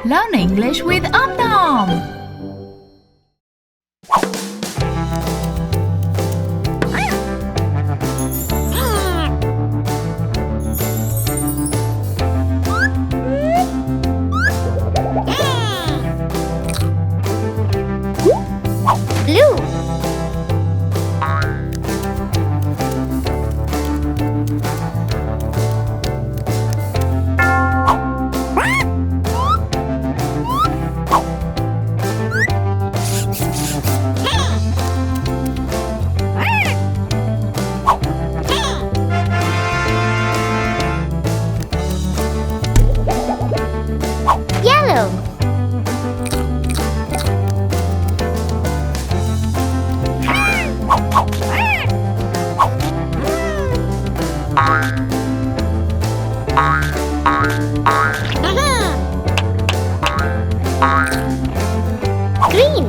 Learn English with Om Nom. Blue. Yellow. Green.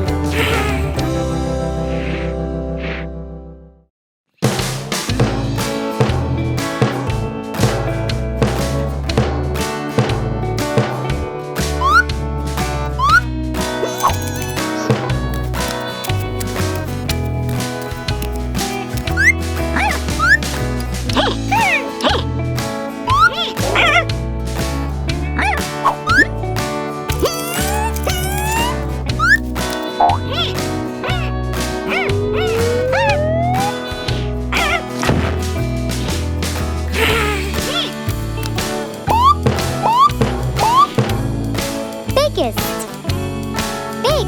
Biggest. Big.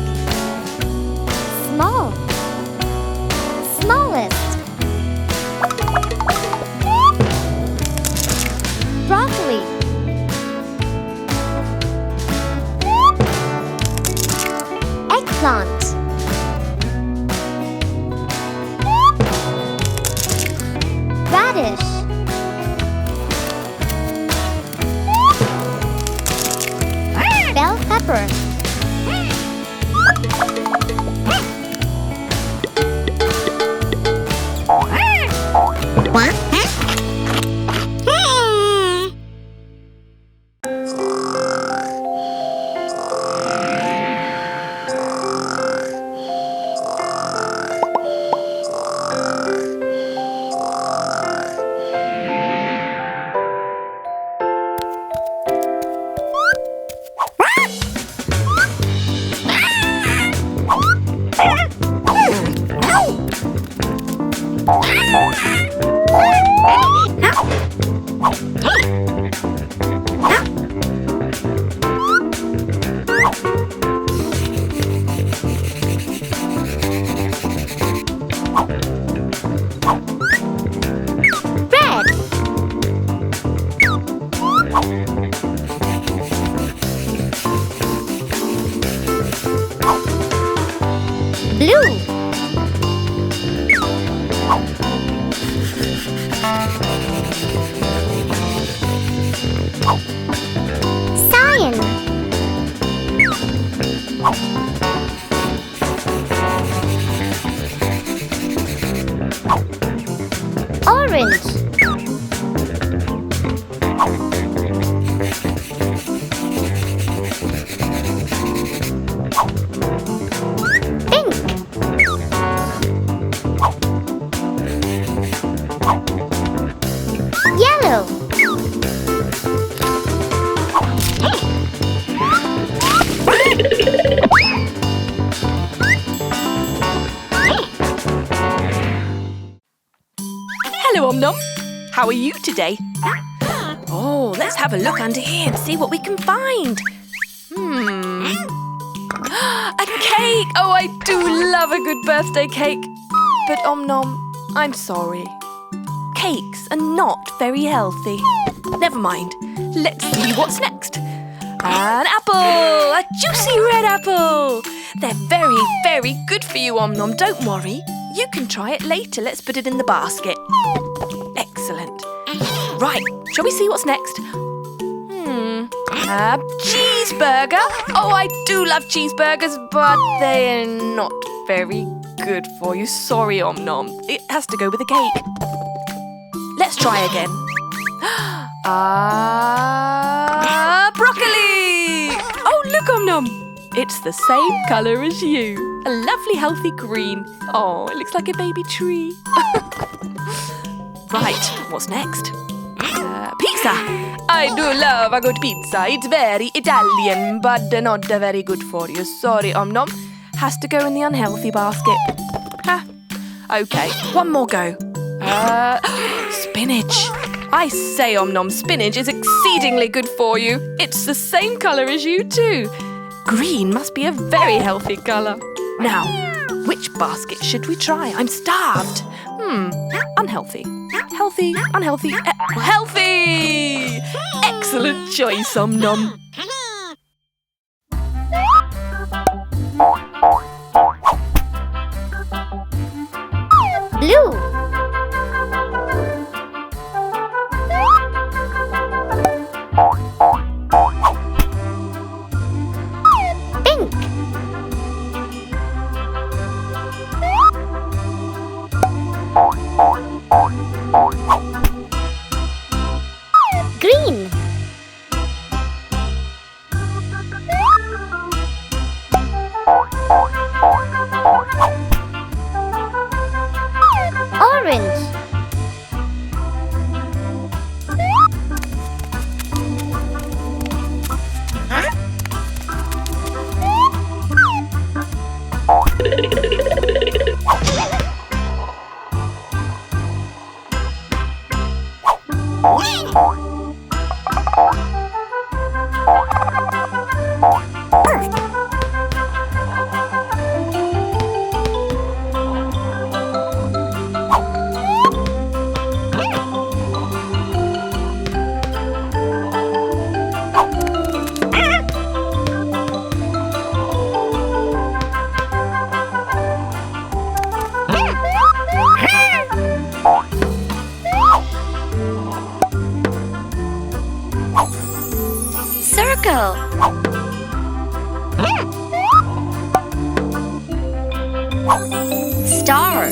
Small. Smallest. Broccoli. Eggplant. Radish. Bell pepper. Red. Blue. Cyan. Orange. Pink. Yellow. Hello, Om Nom. How are you today? Oh, let's have a look under here and see what we can find. A cake! Oh, I do love a good birthday cake. But Om Nom, I'm sorry. Cakes are not very healthy. Never mind. Let's see what's next. An apple! A juicy red apple! They're very, very good for you, Om Nom. Don't worry. You can try it later. Let's put it in the basket. Excellent. Right, shall we see what's next? A cheeseburger. Oh, I do love cheeseburgers, but they're not very good for you. Sorry, Om Nom. It has to go with a cake. Let's try again. Broccoli! Oh, look, Nom. It's the same colour as you. A lovely healthy green. Oh, it looks like a baby tree. Right, what's next? Pizza! I do love a good pizza. It's very Italian, but not very good for you. Sorry, Om Nom. Has to go in the unhealthy basket. Ha. Okay, one more go. Spinach. I say, Om Nom, spinach is exceedingly good for you. It's the same colour as you too. Green must be a very healthy colour. Now, which basket should we try? I'm starved. Unhealthy. Healthy, unhealthy, healthy! Excellent choice, Om Nom. Blue. Pink. Green. Orange. Circle. Star.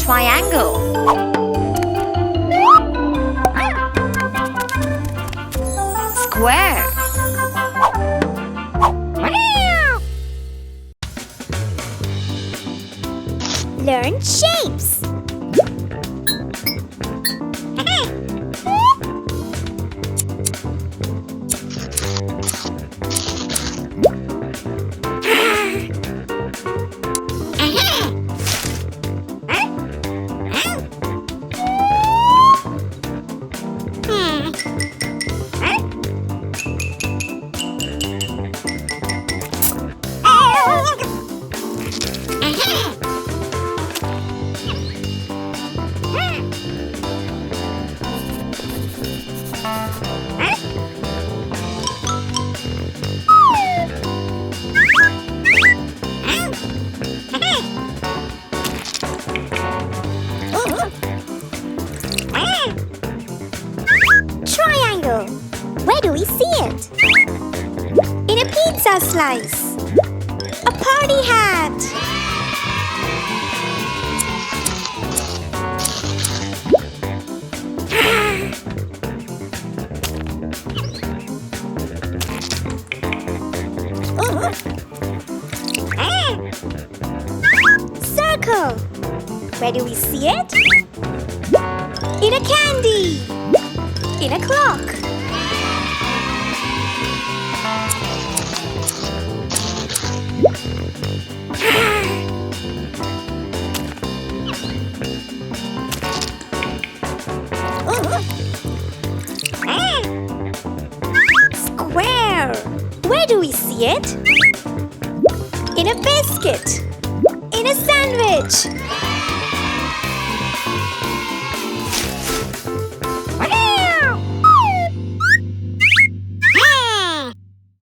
Triangle. Square. Learn shapes. Triangle. Where do we see it? In a pizza slice. A party hat. Circle. Where do we see it? In a candy. In a clock. Square. Where do we see it? In a biscuit. In a sandwich.